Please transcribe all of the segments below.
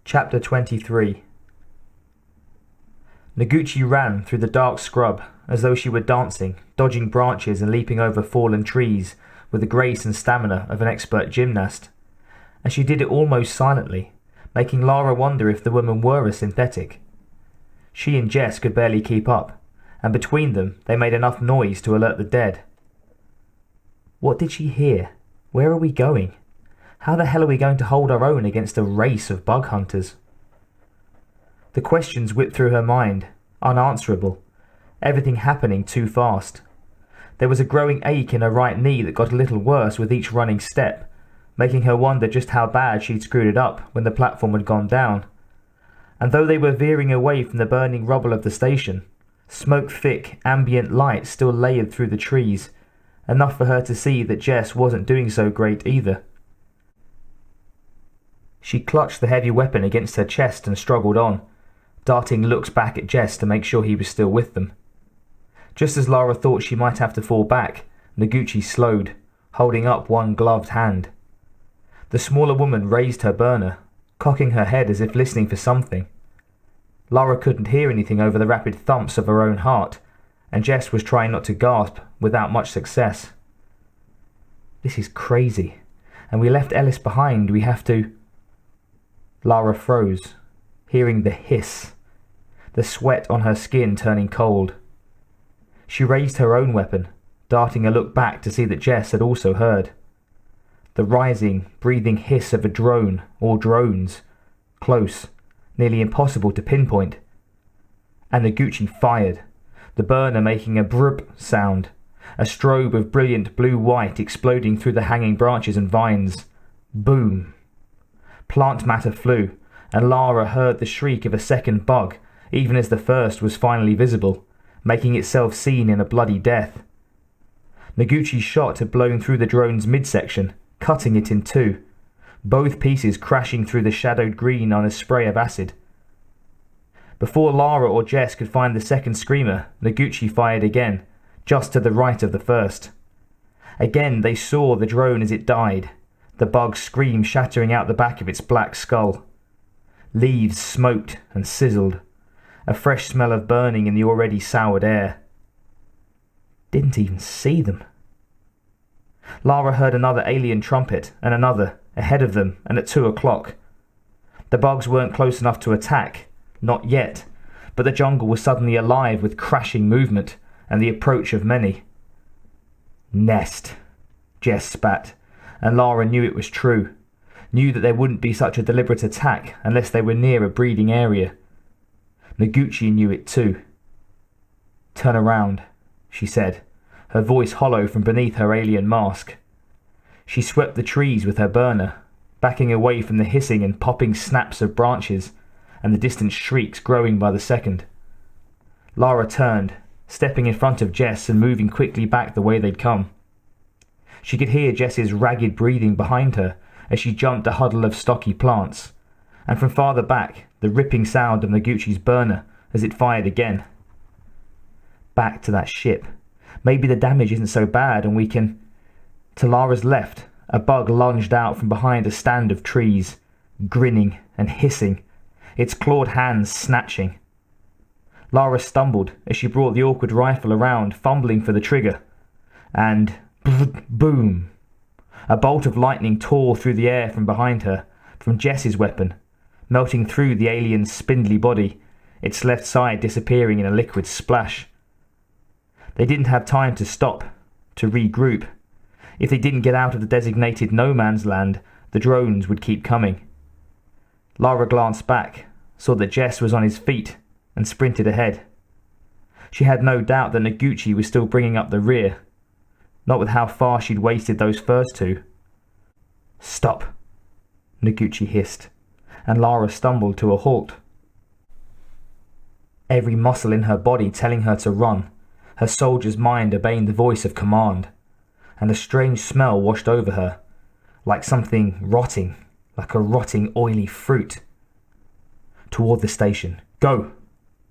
Chapter 23. Noguchi ran through the dark scrub as though she were dancing, dodging branches and leaping over fallen trees with the grace and stamina of an expert gymnast. And she did it almost silently, making Lara wonder if the woman were a synthetic. She and Jess could barely keep up, and between them they made enough noise to alert the dead. What did she hear? Where are we going? How the hell are we going to hold our own against a race of bug hunters? The questions whipped through her mind, unanswerable, everything happening too fast. There was a growing ache in her right knee that got a little worse with each running step, making her wonder just how bad she'd screwed it up when the platform had gone down. And though they were veering away from the burning rubble of the station, smoke-thick, ambient light still layered through the trees, enough for her to see that Jess wasn't doing so great either. She clutched the heavy weapon against her chest and struggled on, darting looks back at Jess to make sure he was still with them. Just as Lara thought she might have to fall back, Noguchi slowed, holding up one gloved hand. The smaller woman raised her burner, cocking her head as if listening for something. Lara couldn't hear anything over the rapid thumps of her own heart, and Jess was trying not to gasp without much success. This is crazy, and we left Ellis behind. We have to... Lara froze, hearing the hiss, the sweat on her skin turning cold. She raised her own weapon, darting a look back to see that Jess had also heard. The rising, breathing hiss of a drone or drones, close, nearly impossible to pinpoint. And Noguchi fired, the burner making a brrp sound, a strobe of brilliant blue-white exploding through the hanging branches and vines. Boom! Plant matter flew, and Lara heard the shriek of a second bug, even as the first was finally visible, making itself seen in a bloody death. Noguchi's shot had blown through the drone's midsection, cutting it in two, both pieces crashing through the shadowed green on a spray of acid. Before Lara or Jess could find the second screamer, Noguchi fired again, just to the right of the first. Again they saw the drone as it died, the bug's scream shattering out the back of its black skull. Leaves smoked and sizzled, a fresh smell of burning in the already soured air. Didn't even see them. Lara heard another alien trumpet, and another, ahead of them and at 2 o'clock. The bugs weren't close enough to attack, not yet, but the jungle was suddenly alive with crashing movement and the approach of many. Nest, Jess spat, and Lara knew it was true, knew that there wouldn't be such a deliberate attack unless they were near a breeding area. Noguchi knew it too. Turn around, she said, her voice hollow from beneath her alien mask. She swept the trees with her burner, backing away from the hissing and popping snaps of branches and the distant shrieks growing by the second. Lara turned, stepping in front of Jess and moving quickly back the way they'd come. She could hear Jess's ragged breathing behind her as she jumped a huddle of stocky plants, and from farther back the ripping sound of Noguchi's burner as it fired again. Back to that ship. Maybe the damage isn't so bad and we can... To Lara's left, a bug lunged out from behind a stand of trees, grinning and hissing, its clawed hands snatching. Lara stumbled as she brought the awkward rifle around, fumbling for the trigger, and... boom! A bolt of lightning tore through the air from behind her, from Jess's weapon, melting through the alien's spindly body, its left side disappearing in a liquid splash. They didn't have time to stop, to regroup. If they didn't get out of the designated no-man's land, the drones would keep coming. Lara glanced back, saw that Jess was on his feet, and sprinted ahead. She had no doubt that Noguchi was still bringing up the rear, not with how far she'd wasted those first two. Stop, Noguchi hissed, and Lara stumbled to a halt. Every muscle in her body telling her to run, her soldier's mind obeying the voice of command, and a strange smell washed over her, like something rotting, like a rotting oily fruit. Toward the station. Go,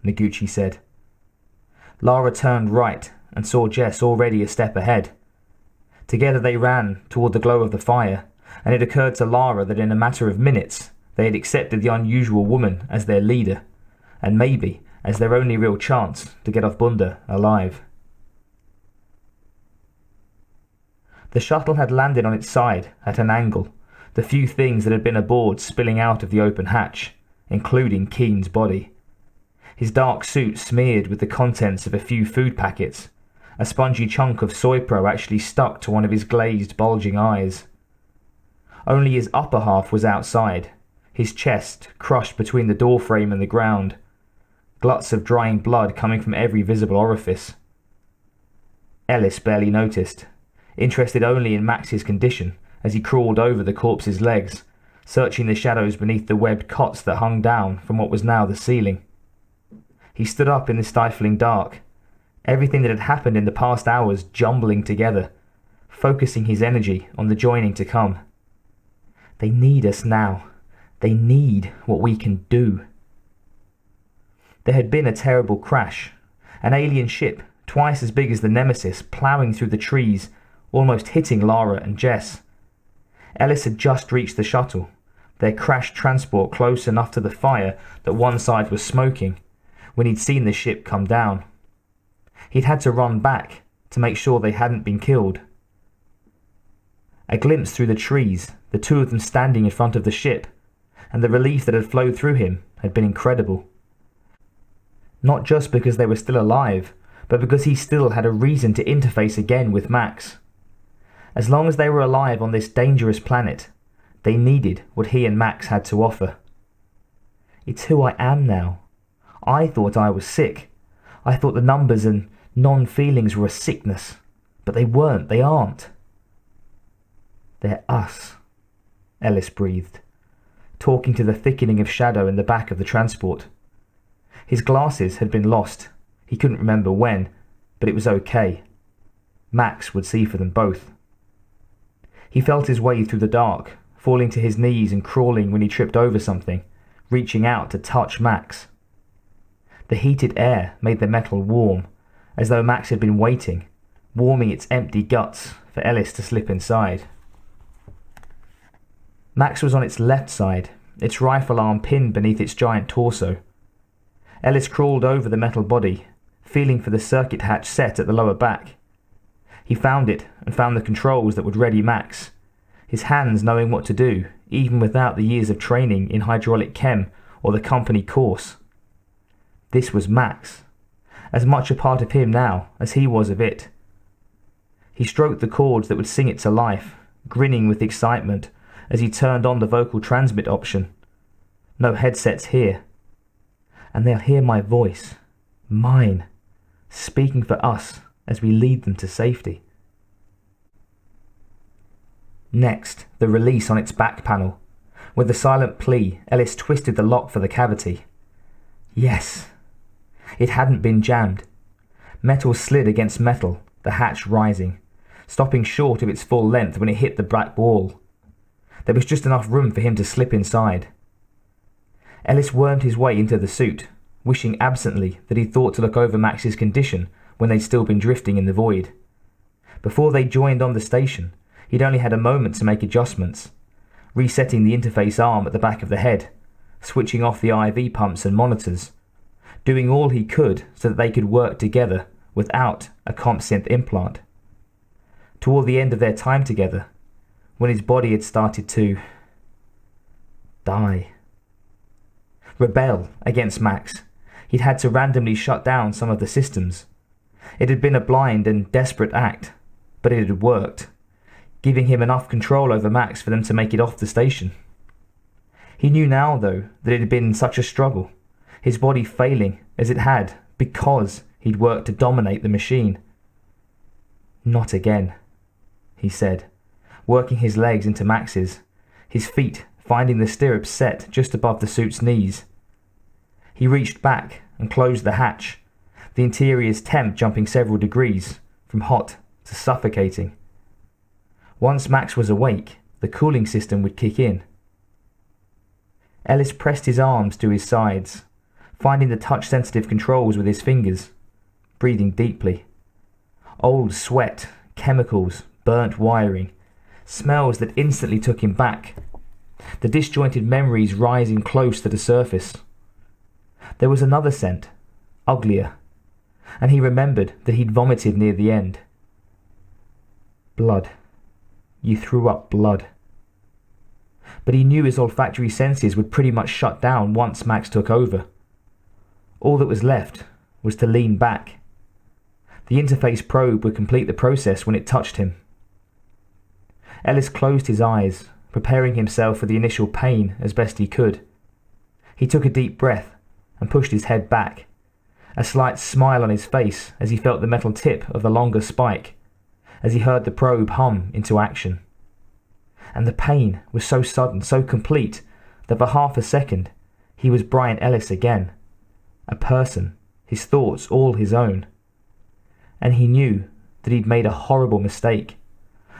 Noguchi said. Lara turned right and saw Jess already a step ahead. Together they ran toward the glow of the fire, and it occurred to Lara that in a matter of minutes They had accepted the unusual woman as their leader, and maybe as their only real chance to get off Bunda alive. The shuttle had landed on its side at an angle, the few things that had been aboard spilling out of the open hatch, including Keen's body. His dark suit smeared with the contents of a few food packets. A spongy chunk of soy pro actually stuck to one of his glazed, bulging eyes. Only his upper half was outside, his chest crushed between the doorframe and the ground, gluts of drying blood coming from every visible orifice. Ellis barely noticed, interested only in Max's condition as he crawled over the corpse's legs, searching the shadows beneath the webbed cots that hung down from what was now the ceiling. He stood up in the stifling dark, everything that had happened in the past hours jumbling together, focusing his energy on the joining to come. They need us now. They need what we can do. There had been a terrible crash, an alien ship twice as big as the Nemesis ploughing through the trees, almost hitting Lara and Jess. Ellis had just reached the shuttle, their crashed transport close enough to the fire that one side was smoking, when he'd seen the ship come down. He'd had to run back to make sure they hadn't been killed. A glimpse through the trees, the two of them standing in front of the ship, and the relief that had flowed through him had been incredible. Not just because they were still alive, but because he still had a reason to interface again with Max. As long as they were alive on this dangerous planet, they needed what he and Max had to offer. It's who I am now. I thought I was sick. I thought the numbers and non-feelings were a sickness, but they weren't, they aren't. They're us, Ellis breathed, talking to the thickening of shadow in the back of the transport. His glasses had been lost. He couldn't remember when, but it was okay. Max would see for them both. He felt his way through the dark, falling to his knees and crawling when he tripped over something, reaching out to touch Max. The heated air made the metal warm, as though Max had been waiting, warming its empty guts for Ellis to slip inside. Max was on its left side, its rifle arm pinned beneath its giant torso. Ellis crawled over the metal body, feeling for the circuit hatch set at the lower back. He found it and found the controls that would ready Max, his hands knowing what to do, even without the years of training in hydraulic chem or the company course. This was Max, as much a part of him now as he was of it. He stroked the chords that would sing it to life, grinning with excitement as he turned on the vocal transmit option. No headsets here. And they'll hear my voice, mine, speaking for us as we lead them to safety. Next, the release on its back panel. With a silent plea, Ellis twisted the lock for the cavity. Yes. It hadn't been jammed. Metal slid against metal, the hatch rising, stopping short of its full length when it hit the back wall. There was just enough room for him to slip inside. Ellis wormed his way into the suit, wishing absently that he'd thought to look over Max's condition when they'd still been drifting in the void. Before they joined on the station, he'd only had a moment to make adjustments, resetting the interface arm at the back of the head, switching off the IV pumps and monitors, doing all he could so that they could work together without a comp-synth implant. Toward the end of their time together, when his body had started to die. Rebel against Max. He'd had to randomly shut down some of the systems. It had been a blind and desperate act, but it had worked, giving him enough control over Max for them to make it off the station. He knew now, though, that it had been such a struggle, his body failing as it had because he'd worked to dominate the machine. Not again, he said, working his legs into Max's, his feet finding the stirrups set just above the suit's knees. He reached back and closed the hatch, the interior's temp jumping several degrees, from hot to suffocating. Once Max was awake, the cooling system would kick in. Ellis pressed his arms to his sides, finding the touch-sensitive controls with his fingers, breathing deeply. Old sweat, chemicals, burnt wiring, smells that instantly took him back. the disjointed memories rising close to the surface. There was another scent, uglier, and he remembered that he'd vomited near the end. Blood. You threw up blood. But he knew his olfactory senses would pretty much shut down once Max took over. All that was left was to lean back. The interface probe would complete the process when it touched him. Ellis closed his eyes, preparing himself for the initial pain as best he could. He took a deep breath and pushed his head back, a slight smile on his face as he felt the metal tip of the longer spike, as he heard the probe hum into action. And the pain was so sudden, so complete, that for half a second he was Brian Ellis again, a person, his thoughts all his own. And he knew that he'd made a horrible mistake,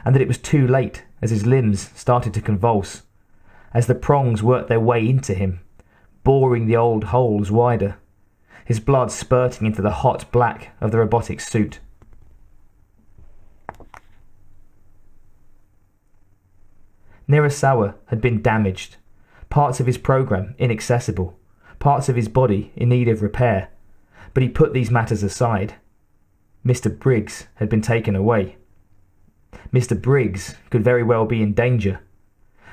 and that it was too late as his limbs started to convulse, as the prongs worked their way into him, boring the old holes wider, his blood spurting into the hot black of the robotic suit. Nirasawa had been damaged, parts of his program inaccessible, parts of his body in need of repair, but he put these matters aside. Mr. Briggs had been taken away. Mr. Briggs could very well be in danger,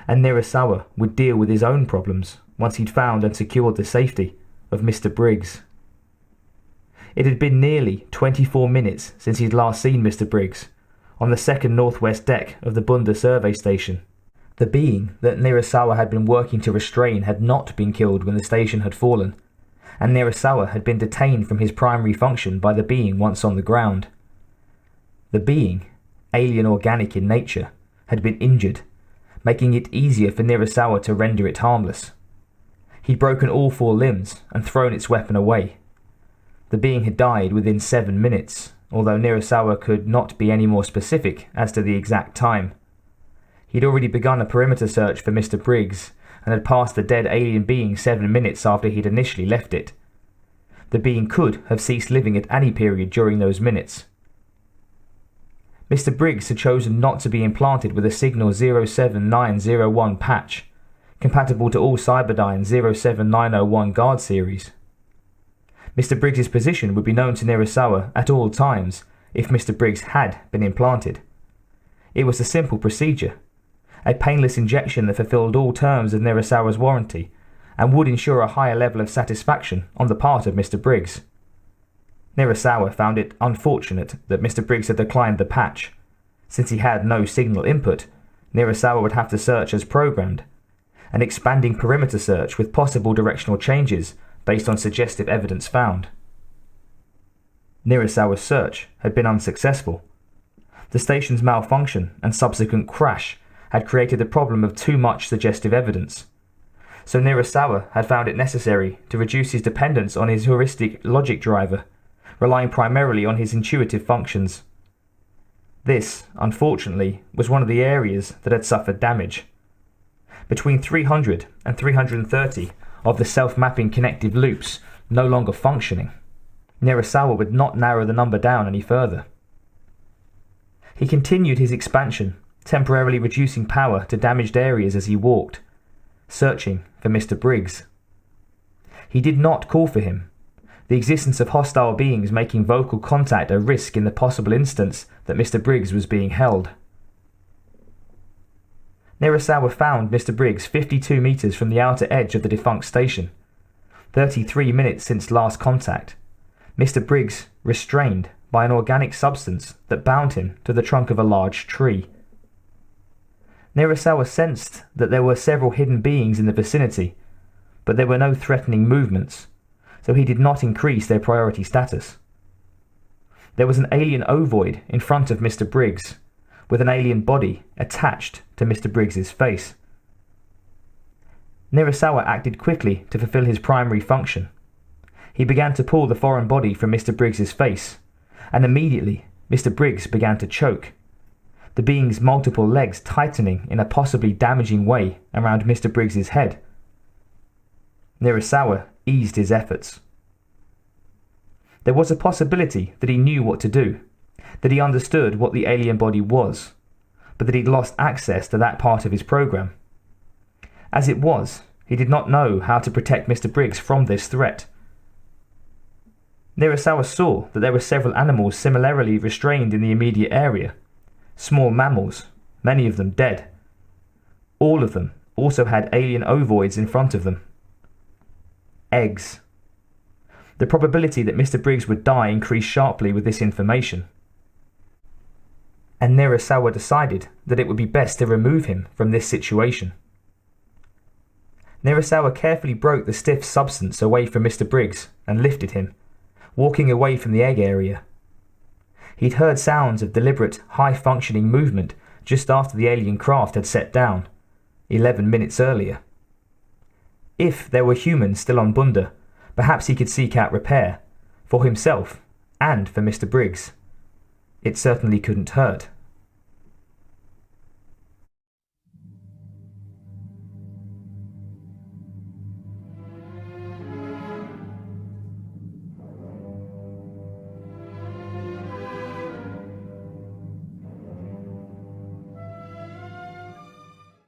and Nirasawa would deal with his own problems once he'd found and secured the safety of Mr. Briggs. It had been nearly 24 minutes since he'd last seen Mr. Briggs, on the second northwest deck of the Bunda survey station. The being that Nirasawa had been working to restrain had not been killed when the station had fallen, and Nirasawa had been detained from his primary function by the being once on the ground. The being, alien organic in nature, had been injured, making it easier for Nirasawa to render it harmless. He'd broken all 4 limbs and thrown its weapon away. The being had died within 7 minutes, although Nirasawa could not be any more specific as to the exact time. He'd already begun a perimeter search for Mr. Briggs, and had passed the dead alien being 7 minutes after he'd initially left it. The being could have ceased living at any period during those minutes. Mr. Briggs had chosen not to be implanted with a Signal 07901 patch, compatible to all Cyberdyne 07901 guard series. Mr. Briggs's position would be known to Nirasawa at all times if Mr. Briggs had been implanted. It was a simple procedure, a painless injection that fulfilled all terms of Nirasawa's warranty, and would ensure a higher level of satisfaction on the part of Mr. Briggs. Nirasawa found it unfortunate that Mr. Briggs had declined the patch. Since he had no signal input, Nirasawa would have to search as programmed, an expanding perimeter search with possible directional changes based on suggestive evidence found. Nirasawa's search had been unsuccessful. The station's malfunction and subsequent crash had created the problem of too much suggestive evidence. So Nirasawa had found it necessary to reduce his dependence on his heuristic logic driver, relying primarily on his intuitive functions. This, unfortunately, was one of the areas that had suffered damage. Between 300 and 330 of the self-mapping connective loops no longer functioning, Nirasawa would not narrow the number down any further. He continued his expansion, temporarily reducing power to damaged areas as he walked, searching for Mr. Briggs. He did not call for him, the existence of hostile beings making vocal contact a risk in the possible instance that Mr. Briggs was being held. Nirasawa found Mr. Briggs 52 meters from the outer edge of the defunct station, 33 minutes since last contact. Mr. Briggs restrained by an organic substance that bound him to the trunk of a large tree. Nirasawa sensed that there were several hidden beings in the vicinity, but there were no threatening movements, so he did not increase their priority status. There was an alien ovoid in front of Mr. Briggs, with an alien body attached to Mr. Briggs's face. Nirasawa acted quickly to fulfill his primary function. He began to pull the foreign body from Mr. Briggs's face, and immediately Mr. Briggs began to choke, the being's multiple legs tightening in a possibly damaging way around Mr. Briggs's head. Nirasawa eased his efforts. There was a possibility that he knew what to do, that he understood what the alien body was, but that he'd lost access to that part of his program. As it was, he did not know how to protect Mr. Briggs from this threat. Nirasawa saw that there were several animals similarly restrained in the immediate area. Small mammals, many of them dead. All of them also had alien ovoids in front of them. Eggs. The probability that Mr. Briggs would die increased sharply with this information, and Nirasawa decided that it would be best to remove him from this situation. Nirasawa carefully broke the stiff substance away from Mr. Briggs and lifted him, walking away from the egg area. He'd heard sounds of deliberate, high-functioning movement just after the alien craft had set down, 11 minutes earlier. If there were humans still on Bunda, perhaps he could seek out repair, for himself and for Mr. Briggs. It certainly couldn't hurt.